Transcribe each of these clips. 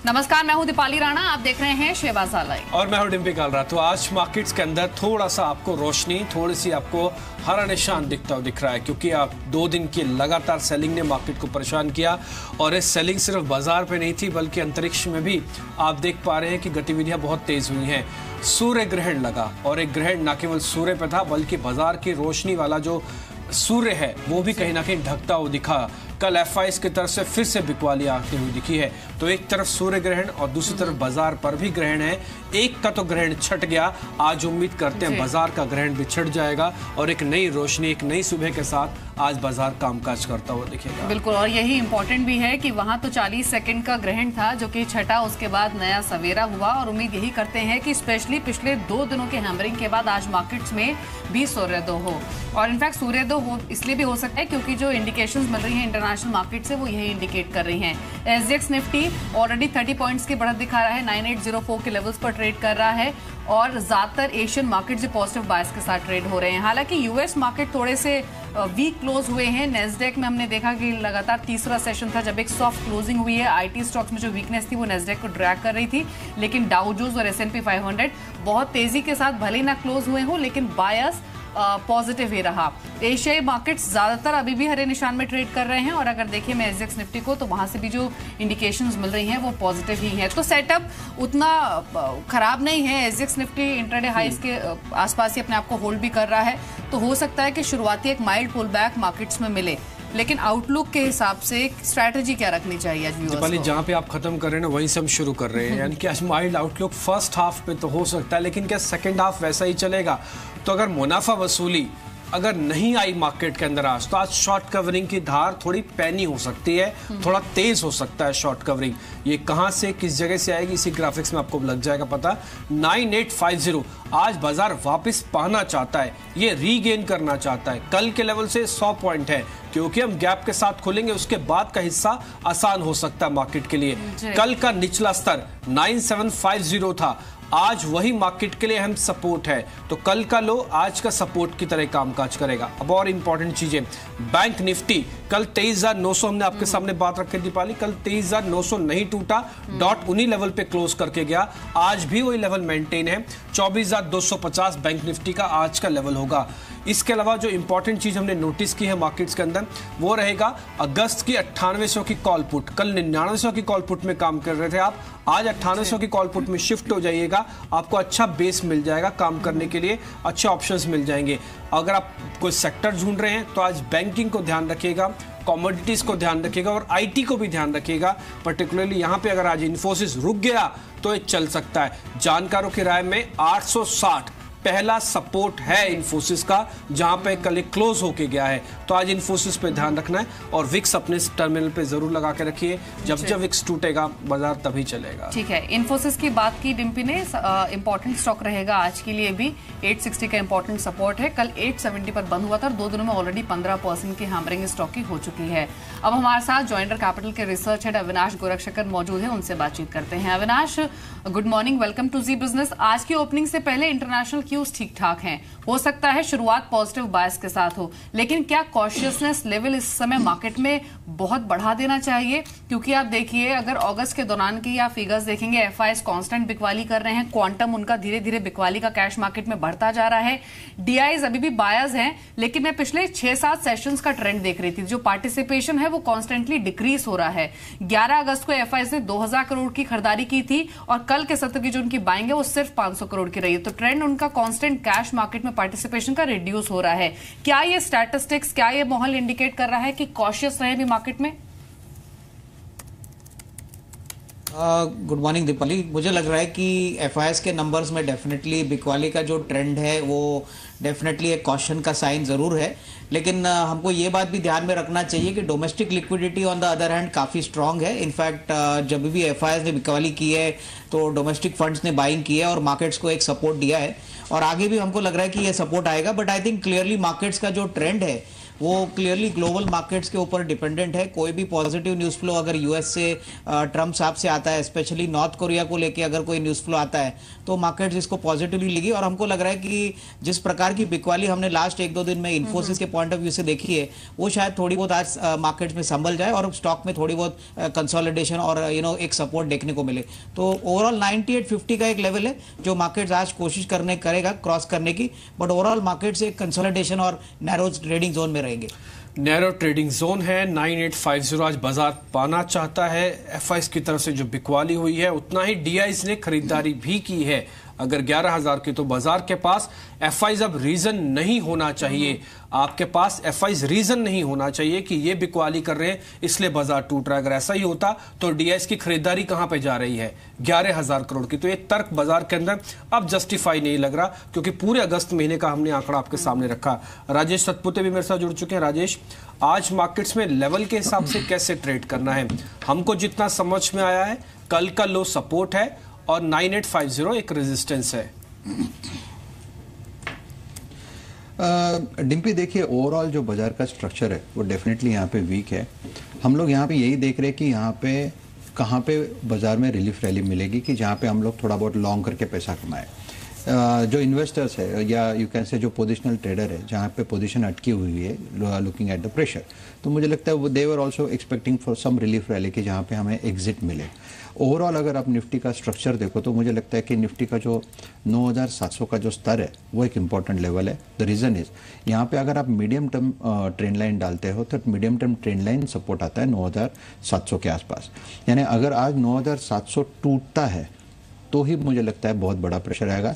नमस्कार, मैं हूं दीपाली राणा, आप देख रहे हैं शेबाज़ लाइव और मैं हूं डिम्पी कालरा। तो आज मार्केट्स के अंदर थोड़ा सा आपको रोशनी, थोड़ी सी आपको हरा निशान दिख रहा है, क्योंकि आप 2 दिन की लगातार सेलिंग ने मार्केट को परेशान किया। और ये सेलिंग सिर्फ बाजार पे नहीं थी, बल्कि अंतरिक्ष में भी आप देख पा रहे हैं कि गतिविधियां बहुत तेज हुई हैं। सूर्य ग्रहण लगा और एक ग्रहण न केवल सूर्य पे था, बल्कि बाजार की रोशनी वाला जो सूर्य है वो भी कहीं ना कहीं ढकता हुआ दिखा। कल एफआईएस की तरफ से फिर से बिकवाली आती हुई दिखी है। तो एक तरफ सूर्य ग्रहण और दूसरी तरफ बाजार पर भी ग्रहण है। एक का तो ग्रहण छट गया, आज उम्मीद करते हैं बाजार का ग्रहण भी छट जाएगा और एक नई रोशनी, एक नई सुबह के साथ आज बाजार कामकाज करता हुआ दिखेगा। बिल्कुल, और यही इंपॉर्टेंट भी है कि वहां तो 40 सेकंड का ग्रहण था जो कि छटा, उसके बाद नया सवेरा हुआ। और उम्मीद यही करते हैं कि स्पेशली पिछले 2 दिनों के हैमरिंग के बाद आज मार्केट्स में भी सूर्योदय हो। और इनफैक्ट सूर्योदय हो इसलिए भी हो सकता है क्योंकि जो इंडिकेशंस मिल रही हैं इंटरनेशनल मार्केट से, वो यही इंडिकेट कर रही हैं। एसजीएक्स निफ्टी ऑलरेडी 30 पॉइंट्स की बढ़त दिखा रहा है, 9804 के लेवल्स पर ट्रेड कर रहा है। और ज्यादातर एशियन मार्केट जो पॉजिटिव बायस के साथ ट्रेड हो रहे हैं। हालांकि यूएस मार्केट थोड़े से वीक क्लोज हुए हैं। नेस्डेक में हमने देखा कि लगातार तीसरा सेशन था जब एक सॉफ्ट क्लोजिंग हुई है। आईटी स्टॉक्स में जो वीकनेस थी वो नेस्डेक को ड्रैग कर रही थी, लेकिन डाउ जोन्स और एसएनपी 500 बहुत तेजी के साथ भले ही ना क्लोज हुए हो, लेकिन बायस पॉजिटिव ही रहा। एशियाई मार्केट्स ज्यादातर अभी भी हरे निशान में ट्रेड कर रहे हैं। और अगर देखिए मैं एसजीएक्स निफ्टी को, तो वहां से भी जो इंडिकेशंस मिल रही हैं वो पॉजिटिव ही है। तो सेटअप उतना खराब नहीं है। एसजीएक्स निफ्टी इंट्राडे हाइस के आसपास ही अपने आप को होल्ड भी कर रहा है। तो हो सकता है कि शुरुआती एक माइल्ड पुल बैक मार्केट्स में मिले, लेकिन आउटलुक के हिसाब से स्ट्रैटेजी क्या रखनी चाहिए? दीपाली, जहां पे आप खत्म कर रहे हैं ना वहीं से हम शुरू कर रहे हैं। यानी कि आज माइल्ड आउटलुक फर्स्ट हाफ पे तो हो सकता है, लेकिन क्या सेकंड हाफ वैसा ही चलेगा? तो अगर मुनाफा वसूली अगर नहीं आई मार्केट के अंदर आज, तो आज शॉर्ट कवरिंग की धार थोड़ी पैनी हो सकती है, थोड़ा तेज हो सकता है शॉर्ट कवरिंग। ये कहां से किस जगह से आएगी इसी ग्राफिक्स में आपको लग जाएगा पता। 9850 आज बाजार वापस पाना चाहता है, ये रीगेन करना चाहता है। कल के लेवल से 100 पॉइंट है, क्योंकि हम गैप के साथ खोलेंगे, उसके बाद का हिस्सा आसान हो सकता है मार्केट के लिए। कल का निचला स्तर 9750 था, आज वही मार्केट के लिए अहम सपोर्ट है। तो कल का लो आज का सपोर्ट की तरह कामकाज करेगा। अब और इंपॉर्टेंट चीजें, बैंक निफ्टी कल 23,900 हमने आपके सामने बात रखी दीपाली, कल 23,900 नहीं टूटा, डॉट उन्हीं लेवल पे क्लोज करके गया। आज भी वही लेवल मेंटेन है, 24,250 बैंक निफ्टी का आज का लेवल होगा। इसके अलावा जो इंपॉर्टेंट चीज हमने नोटिस की है मार्केट्स के अंदर, वो रहेगा अगस्त की 9800 की कॉल पुट। कल 9900 की कॉल पुट में काम कर रहे थे आप, आज 9800 की कॉल पुट में शिफ्ट हो जाइएगा। आपको अच्छा बेस मिल जाएगा काम करने के लिए, अच्छे ऑप्शंस मिल जाएंगे। अगर आप कोई सेक्टर ढूंढ रहे हैं तो आज बैंकिंग को ध्यान रखिएगा, कमोडिटीज को ध्यान रखिएगा और आईटी को भी ध्यान रखिएगा। पर्टिकुलरली यहाँ पे अगर आज इन्फोसिस रुक गया तो ये चल सकता है। जानकारों की राय में 860 पहला सपोर्ट है इन्फोसिस का, जहां पे कल क्लोज होके गया है। तो आज इन्फोसिस पे ध्यान रखना है और विक्स अपने टर्मिनल पे जरूर लगा के रखिए। जब विक्स टूटेगा बाजार तभी चलेगा। ठीक है, इन्फोसिस की बात की डिम्पी ने, इंपॉर्टेंट स्टॉक रहेगा आज के लिए भी। 860 का इंपॉर्टेंट सपोर्ट है, कल 870 पर बंद हुआ था और 2 दिनों में ऑलरेडी 15% की हैमरिंग स्टॉक की हो चुकी है। अब हमारे साथ जॉइंटर कैपिटल के रिसर्च हेड अविनाश गोरखशेखर मौजूद है, उनसे बातचीत करते हैं। Avinash, good morning, welcome to Zee business. आज की ओपनिंग से पहले इंटरनेशनल क्यूज ठीक ठाक हैं, हो सकता है शुरुआत पॉजिटिव बायस के साथ हो, लेकिन क्या कॉशियसनेस लेवल इस समय मार्केट में बहुत बढ़ा देना चाहिए? क्योंकि आप देखिए, अगर अगस्त के दौरान की आप फिगर्स देखेंगे, एफआईएस कांस्टेंट बिकवाली कर रहे हैं, क्वांटम उनका धीरे धीरे बिकवाली का कैश मार्केट में बढ़ता जा रहा है। डीआईज अभी भी बायस हैं, लेकिन मैं पिछले 6-7 सेशंस का ट्रेंड देख रही थी, जो पार्टिसिपेशन है वो कॉन्स्टेंटली डिक्रीज हो रहा है। 11 अगस्त को एफआईएस ने 2000 करोड़ की खरीदारी की थी और कल के सत्र की जो उनकी बाइंग है वो सिर्फ 500 करोड़ की रही है। तो ट्रेंड उनका कांस्टेंट कैश मार्केट में पार्टिसिपेशन का रिड्यूस हो रहा है। क्या ये स्टैटिस्टिक्स, क्या ये माहौल इंडिकेट कर रहा है कि कॉशियस रहे भी मार्केट में? गुड मॉर्निंग दीपाली, मुझे लग रहा है कि एफआईएस के नंबर्स में डेफिनेटली बिकवाली का जो ट्रेंड है वो डेफिनेटली एक कॉशन का साइन जरूर है। लेकिन हमको ये बात भी ध्यान में रखना चाहिए कि domestic liquidity on the other hand काफ़ी स्ट्रांग है। इनफैक्ट जब भी एफआईएस ने बिकवाली की है तो डोमेस्टिक फंड्स ने बाइंग की है और मार्केट्स को एक सपोर्ट दिया है और आगे भी हमको लग रहा है कि ये सपोर्ट आएगा। But I think clearly markets का जो ट्रेंड है वो क्लियरली ग्लोबल मार्केट्स के ऊपर डिपेंडेंट है। कोई भी पॉजिटिव न्यूज़ फ्लो अगर यूएस से ट्रम्प साहब से आता है, स्पेशली नॉर्थ कोरिया को लेके अगर कोई न्यूज़ फ्लो आता है तो मार्केट्स इसको पॉजिटिवली लेगी। और हमको लग रहा है कि जिस प्रकार की बिकवाली हमने लास्ट 1-2 दिन में इन्फोसिस के पॉइंट ऑफ व्यू से देखी है, वो शायद थोड़ी बहुत आज मार्केट्स में संभल जाए और स्टॉक में थोड़ी बहुत कंसोलिडेशन और एक सपोर्ट देखने को मिले। तो ओवरऑल 9850 का एक लेवल है जो मार्केट्स आज कोशिश करेगा क्रॉस करने की, बट ओवरऑल मार्केट्स एक कंसोलिडेशन और नैरो ट्रेडिंग जोन में रहेंगे। नैरो ट्रेडिंग जोन है 9850 आज बाजार पाना चाहता है। एफआईज की तरफ से जो बिकवाली हुई है उतना ही डीआईज ने खरीदारी भी की है। अगर 11,000 की तो बाजार के पास एफआईज अब रीजन नहीं होना चाहिए, आपके पास एफआईज रीजन नहीं होना चाहिए कि ये बिकवाली कर रहे हैं इसलिए बाजार टूट रहा है। अगर ऐसा ही होता तो डीआईज की खरीदारी कहां पे जा रही है 11,000 करोड़ की। तो ये तर्क बाजार के अंदर अब जस्टिफाई नहीं लग रहा, क्योंकि पूरे अगस्त महीने का हमने आंकड़ा आपके सामने रखा। राजेश सतपुते भी मेरे साथ जुड़ चुके हैं। राजेश, आज मार्केट्स में लेवल के हिसाब से कैसे ट्रेड करना है? हमको जितना समझ में आया है कल का लो सपोर्ट है और 9850 एक रेजिस्टेंस है। डिम्पी, देखिए ओवरऑल जो बाजार का स्ट्रक्चर है वो डेफिनेटली यहाँ पे वीक है। हम लोग यहाँ पे यही देख रहे हैं कि यहाँ पे कहाँ पे बाजार में रिलीफ रैली मिलेगी कि जहाँ पे हम लोग थोड़ा बहुत लॉन्ग करके पैसा कमाएं। जो इन्वेस्टर्स है या यू कैन से जो पोजिशनल ट्रेडर है जहाँ पे पोजीशन अटकी हुई है लुकिंग एट द प्रेशर, तो मुझे लगता है वो they were also expecting for some relief rally कि जहाँ पे हमें एग्जिट मिले। ओवरऑल अगर आप निफ्टी का स्ट्रक्चर देखो तो मुझे लगता है कि निफ्टी का जो 9,700 का जो स्तर है वो एक इम्पॉर्टेंट लेवल है। द रीज़न इज यहाँ पे अगर आप मीडियम टर्म ट्रेंड लाइन डालते हो तो medium term trend line support आता है 9,700 के आसपास। यानी अगर आज 9,700 टूटता है तो ही मुझे लगता है बहुत बड़ा प्रेशर आएगा।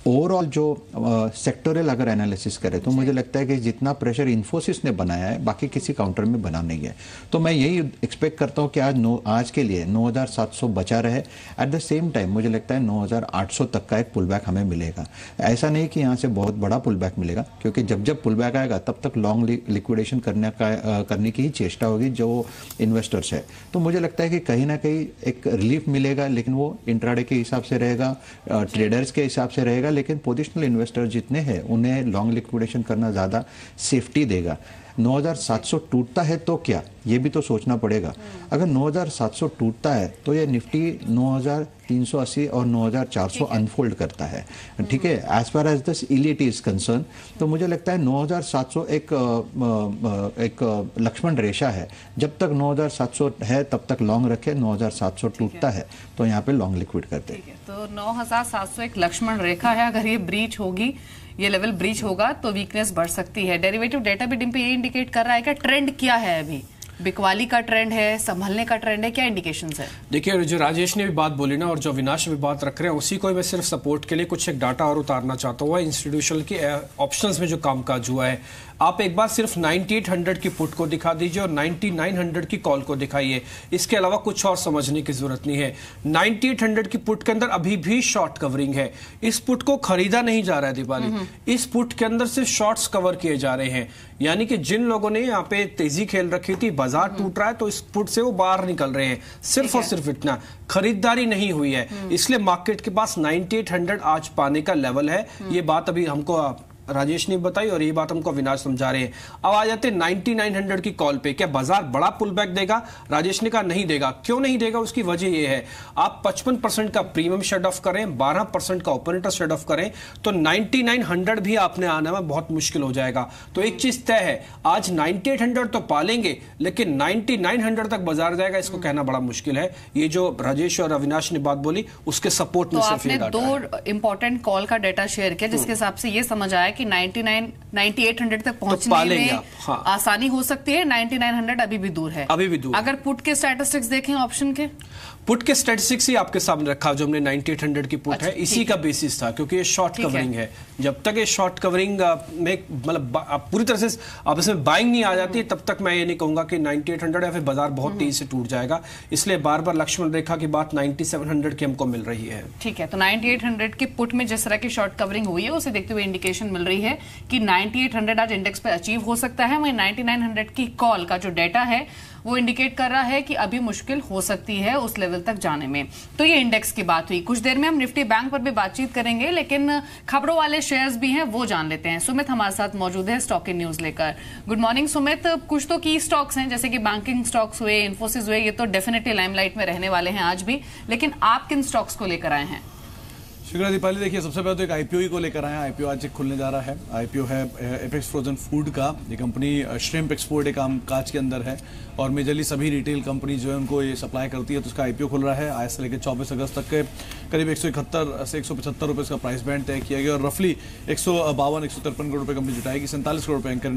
ओवरऑल जो सेक्टोरल अगर एनालिसिस करें तो मुझे लगता है कि जितना प्रेशर इन्फोसिस ने बनाया है बाकी किसी काउंटर में बना नहीं है। तो मैं यही एक्सपेक्ट करता हूं कि आज के लिए 9,700 बचा रहे। एट द सेम टाइम मुझे लगता है 9,800 तक का एक पुलबैक हमें मिलेगा। ऐसा नहीं कि यहाँ से बहुत बड़ा पुलबैक मिलेगा, क्योंकि जब पुलबैक आएगा तब तक लॉन्ग लिक्विडेशन करने की ही चेष्टा होगी जो इन्वेस्टर्स है। तो मुझे लगता है कि कहीं ना कहीं एक रिलीफ मिलेगा, लेकिन वो इंट्राडे के हिसाब से रहेगा, ट्रेडर्स के हिसाब से रहेगा, लेकिन पोजिशनल इन्वेस्टर जितने हैं उन्हें लॉन्ग लिक्विडेशन करना ज़्यादा सेफ्टी देगा। 9,700 टूटता है तो क्या, ये भी तो सोचना पड़ेगा। अगर 9,700 टूटता है तो ये निफ्टी 9,380 और 9,400 अनफोल्ड करता है, ठीक है, as far as this elite is concern. तो मुझे लगता है 9,700 एक लक्ष्मण रेखा है। जब तक 9,700 है तब तक लॉन्ग रखे, 9,700 टूटता है तो यहाँ पे लॉन्ग लिक्विड करते हैं। तो 9,700 एक लक्ष्मण रेखा है, अगर ये ब्रीच होगी, ये लेवल ब्रीच होगा तो वीकनेस बढ़ सकती है। डेरिवेटिव डेटा भी डिम्पी ये इंडिकेट कर रहा है कि ट्रेंड क्या है, अभी बिकवाली का ट्रेंड है, संभलने का ट्रेंड है, क्या इंडिकेशंस है? देखिए, जो राजेश ने भी बात बोली ना और जो अविनाश भी बात रख रहे हैं, उसी को मैं सिर्फ सपोर्ट के लिए कुछ एक डाटा और उतारना चाहता हूँ। इंस्टीट्यूशनल की ऑप्शंस में जो कामकाज हुआ है, आप एक बार सिर्फ 9800 की पुट को दिखा दीजिए और 9900 की कॉल को दिखाइए। इसके अलावा कुछ और समझने की जरूरत नहीं है। 9800 की पुट के अंदर अभी भी शॉर्ट कवरिंग है। इस पुट को खरीदा नहीं जा रहा है दीपाली, इस पुट के अंदर सिर्फ शॉर्ट्स कवर किए जा रहे हैं। यानी कि जिन लोगों ने यहाँ पे तेजी खेल रखी थी, बाजार टूट रहा है तो इस पुट से वो बाहर निकल रहे हैं, सिर्फ और सिर्फ इतना। खरीदारी नहीं हुई है, इसलिए मार्केट के पास 9800 आज पाने का लेवल है। ये बात अभी हमको राजेश ने बताई और ये बात हमको अविनाश समझा रहे हैं। अब आ जाते 9900 की कॉल पे। क्या बाजार बड़ा पुल बैक देगा? राजेश ने कहा नहीं देगा। क्यों नहीं देगा? उसकी वजह ये है, आप 55% का प्रीमियम शेड ऑफ करें, 12% का ओपन इंटरेस्ट शेड ऑफ करें तो 9900 भी आपने आने में बहुत मुश्किल हो जाएगा। तो एक चीज तय है, आज 9800 तो पालेंगे, लेकिन 9900 तक बाजार जाएगा इसको कहना बड़ा मुश्किल है। ये जो राजेश और अविनाश ने बात बोली उसके सपोर्ट में सिर्फ ये डाटा है। दो इंपॉर्टेंट कॉल का डाटा शेयर किया जिसके हिसाब से ये समझ आया कि 9800 तक पहुंचने में आसानी हो सकती है, 9900 अभी भी दूर है। अभी भी दूर। अगर पुट के स्टैटिस्टिक्स देखें, ऑप्शन के पुट के स्टैटिस्टिक्स ही आपके सामने रखा जो हमने 9800 की पुट है, इसी का बेसिस था, क्योंकि ये शॉर्ट कवरिंग है। जब तक ये शॉर्ट कवरिंग में मतलब पूरी तरह से आप इसमें बाइंग नहीं आ जाती, तब तक मैं ये नहीं कहूंगा कि 9800 या फिर बाजार बहुत तेजी से टूट जाएगा। इसलिए बार बार लक्ष्मण रेखा की बात 9700 की हमको मिल रही है। ठीक है, तो 9800 के पुट में जिस तरह की शॉर्ट कवरिंग हुई है उसे देखते हुए इंडिकेशन मिल रही है रही है कि 9800 आज इंडेक्स पे अचीव हो सकता है। वहीं 9900 की कॉल का जो डेटा है वो इंडिकेट कर रहा है कि अभी मुश्किल हो सकती है उस लेवल तक जाने में। तो ये इंडेक्स की बात हुई। कुछ देर में हम निफ्टी बैंक पर भी बातचीत करेंगे, लेकिन खबरों वाले शेयर्स भी हैं, वो जान लेते हैं। सुमित हमारे साथ मौजूद है स्टॉक इन न्यूज लेकर। Good morning Sumit. कुछ तो की स्टॉक्स हैं जैसे कि बैंकिंग स्टॉक्स हुए, इन्फोसिस हुए, ये तो डेफिनेटली लाइमलाइट में रहने वाले हैं आज भी, लेकिन आप किन स्टॉक्स को लेकर आए हैं? शुक्रिया दीपाली। देखिए, सबसे पहले तो एक आईपीओ ही को लेकर आए हैं। आईपीओ आज खुलने जा रहा है। आईपीओ है एपेक्स फ्रोजन फूड का। ये कंपनी श्रिम्प एक्सपोर्ट के काम काज के अंदर है और मेजरली सभी रिटेल कंपनी जो है उनको ये सप्लाई करती है। तो उसका आईपीओ खुल रहा है। आज से लेकर 24 अगस्त तक के करीब 171 से 175 रुपये का प्राइस बैंड तय किया गया और रफली 152-153 करोड़ रुपये कंपनी जुटाएगी। 47 करोड़ रुपये एंकर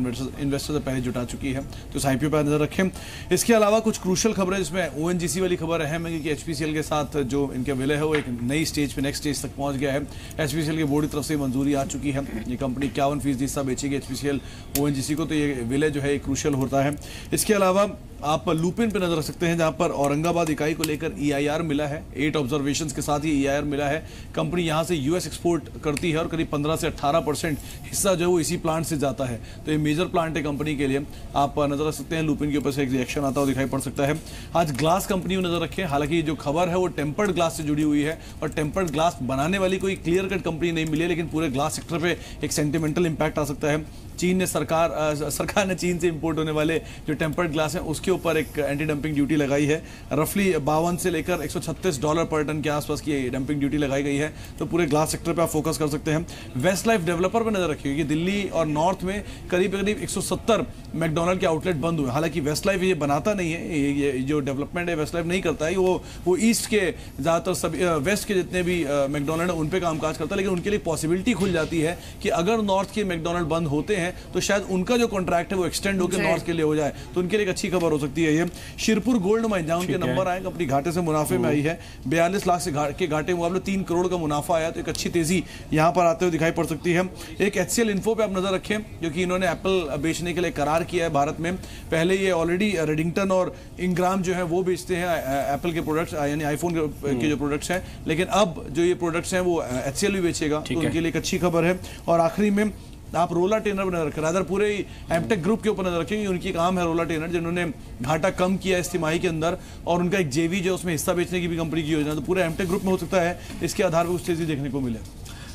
इन्वेस्टर से पहले जुटा चुकी है। तो इस आईपीओ पर नजर रखें। इसके अलावा कुछ क्रूशल खबरें जिसमें ओएनजीसी वाली खबर अहम है क्योंकि एचपीसीएल के साथ जो इनके विलय है वो एक नई स्टेज पे नेक्स्ट स्टेज तक पहुंच गया है। एचपीसीएल के बोर्ड की तरफ से मंजूरी आ चुकी है। ये कंपनी 51% हिस्सा बेचेगी एचपीसीएल ओएनजीसी को। तो ये विलय जो है क्रूशियल होता है। इसके अलावा आप लुपिन पे नजर रख सकते हैं जहां पर औरंगाबाद इकाई को लेकर ईआईआर मिला है। 8 ऑब्जर्वेशंस के साथ ही ईआईआर मिला है। कंपनी यहां से यूएस एक्सपोर्ट करती है और करीब 15 से 18% हिस्सा जो है वो इसी प्लांट से जाता है। तो ये मेजर प्लांट है कंपनी के लिए। आप नजर रख सकते हैं लुपिन के ऊपर से एक रिएक्शन आता हुआ दिखाई पड़ सकता है। आज ग्लास कंपनी में नजर रखें। हालांकि जो खबर है वो टेम्पर्ड ग्लास से जुड़ी हुई है और टेम्पर्ड ग्लास बनाने वाली कोई क्लियर कट कंपनी नहीं मिली है, लेकिन पूरे ग्लास सेक्टर पे एक सेंटिमेंटल इंपैक्ट आ सकता है। चीन ने सरकार ने चीन से इंपोर्ट होने वाले जो टेम्पर्ड ग्लास हैं उसके ऊपर एक एंटी डंपिंग ड्यूटी लगाई है। रफली 52 से लेकर $136 पर टन के आसपास की डंपिंग ड्यूटी लगाई गई है। तो पूरे ग्लास सेक्टर पे आप फोकस कर सकते हैं। वेस्ट लाइफ डेवलपर पे नजर रखिए कि दिल्ली और नॉर्थ में करीब 170 मैकडोनल्ड के आउटलेट बंद हुए। हालांकि वेस्ट लाइफ ये बनाता नहीं है, ये जो डेवलपमेंट है वेस्ट लाइफ नहीं करता है। वो ईस्ट के ज़्यादातर सभी वेस्ट के जितने भी मैकडोनल्ड है उन पर कामकाज करता है, लेकिन उनके लिए पॉसिबिलिटी खुल जाती है कि अगर नॉर्थ के मैकडोनल्ड बंद होते हैं तो शायद उनका जो कॉन्ट्रैक्ट है वो एक्सटेंड होकर नॉर्थ के लिए हो जाए। तो उनके लिए एक अच्छी खबर हो सकती है। ये शिरपुर गोल्ड माइन जहां उनके नंबर आए अपनी घाटे से मुनाफे में आई है। 42 लाख से के घाटे मुकाबले 3 करोड़ का मुनाफा आया। तो एक अच्छी तेजी यहां पर आते हुए दिखाई पड़ सकती है। एक एचसीएल इन्फो पे आप नजर रखें क्योंकि इन्होंने एप्पल बेचने के लिए करार किया है भारत में। पहले ये ऑलरेडी रेडिंगटन और इंग्राम जो है वो बेचते हैं एप्पल के प्रोडक्ट्स यानी आईफोन के जो प्रोडक्ट्स हैं, लेकिन अब जो ये प्रोडक्ट्स हैं वो एचसीएल भी बेचेगा। तो उनके लिए एक अच्छी खबर है। और आखिरी में आप रोला टेनर पर नजर रखें। रादर पूरे एमटेक ग्रुप के ऊपर नजर रखेंगे। उनकी काम है रोला टेनर जिन्होंने घाटा कम किया इस तिमाही के अंदर और उनका एक जेवी जो उसमें हिस्सा बेचने की भी कंपनी की योजना। तो पूरे एमटेक ग्रुप में हो सकता है इसके आधार पर कुछ तेजी देखने को मिले।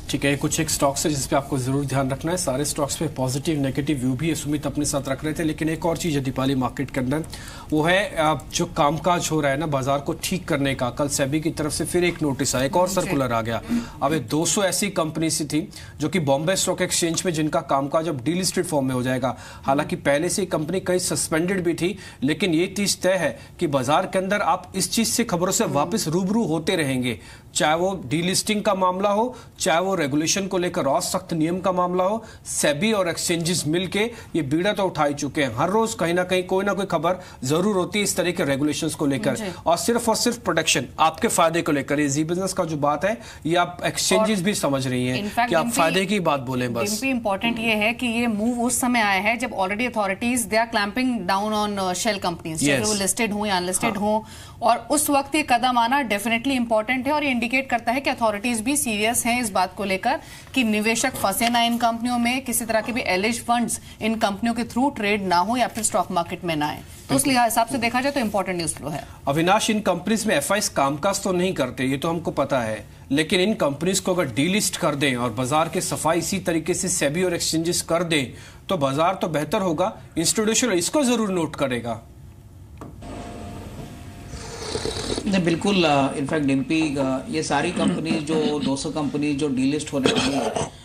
ठीक है, कुछ एक स्टॉक्स है जिस पे आपको जरूर ध्यान रखना है। सारे स्टॉक्स पे पॉजिटिव नेगेटिव व्यू भी है, सुमित अपने साथ रख रहे थे। लेकिन एक और चीज़ है दीपाली मार्केट के अंदर, वो है जो कामकाज हो रहा है ना बाजार को ठीक करने का। कल सेबी की तरफ से फिर एक नोटिस आया, एक और सर्कुलर आ गया। अब 200 ऐसी कंपनी सी थी जो कि बॉम्बे स्टॉक एक्सचेंज में जिनका कामकाज अब डीलिस्टेड फॉर्म में हो जाएगा। हालांकि पहले से कंपनी कई सस्पेंडेड भी थी, लेकिन ये चीज तय है कि बाजार के अंदर आप इस चीज से खबरों से वापस रूबरू होते रहेंगे, चाहे वो डीलिस्टिंग का मामला हो, चाहे वो रेगुलेशन को लेकर और सख्त नियम का मामला हो। सेबी और एक्सचेंजेस मिलके ये बीड़ा तो उठा ही चुके हैं। हर रोज कहीं ना कहीं कोई ना कोई खबर जरूर होती है इस तरह के रेगुलेशंस को लेकर और सिर्फ प्रोटेक्शन आपके फायदे को लेकर। ये जी बिजनेस का जो बात है ये आप एक्सचेंजेस भी समझ रही हैं कि आप फायदे की बात बोलें। बस इंपॉर्टेंट ये है कि ये मूव उस समय आया है जब already authorities they are clamping down on shell companies, चाहे वो लिस्टेड हो या अनलिस्टेड हो, और उस वक्त ये कदम आना डेफिनेटली इंपॉर्टेंट है और ये इंडिकेट करता है कि अथॉरिटीज भी सीरियस हैं इस बात को लेकर कि निवेशक फंसे ना इन कंपनियों में, किसी तरह के भी एलिज फंड्स इन कंपनियों के थ्रू ट्रेड ना हो या फिर स्टॉक मार्केट में ना आए। तो उस हिसाब से देखा जाए तो इंपॉर्टेंट न्यूज फ्लो है। अविनाश, इन कंपनीज में एफआईज कामकाज तो नहीं करते, ये तो हमको पता है, लेकिन इन कंपनीज को अगर डीलिस्ट कर दें और बाजार की सफाई इसी तरीके से सेबी और एक्सचेंजेस कर दें तो बाजार तो बेहतर होगा। इंस्टीट्यूशन इसको जरूर नोट करेगा। नहीं, बिल्कुल। इनफैक्ट डिम्पी, ये सारी कंपनीज जो 200 कंपनीज जो डीलिस्ट होने वाली है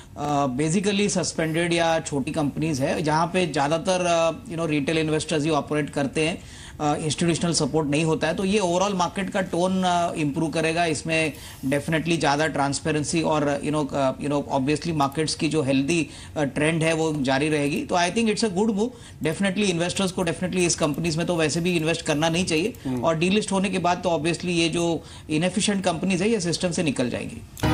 बेसिकली सस्पेंडेड या छोटी कंपनीज है जहां पे ज़्यादातर रिटेल इन्वेस्टर्स ही ऑपरेट करते हैं, इंस्टीट्यूशनल सपोर्ट नहीं होता है। तो ये ओवरऑल मार्केट का टोन इंप्रूव करेगा। इसमें डेफिनेटली ज़्यादा ट्रांसपेरेंसी और ऑब्वियसली मार्केट्स की जो हेल्दी ट्रेंड है वो जारी रहेगी। तो I think it's a good move. Definitely investors को डेफिनेटली इस कंपनीज में तो वैसे भी इन्वेस्ट करना नहीं चाहिए और डीलिस्ट होने के बाद तो ऑब्वियसली ये जो इनएफिशिएंट कंपनीज है ये सिस्टम से निकल जाएंगी।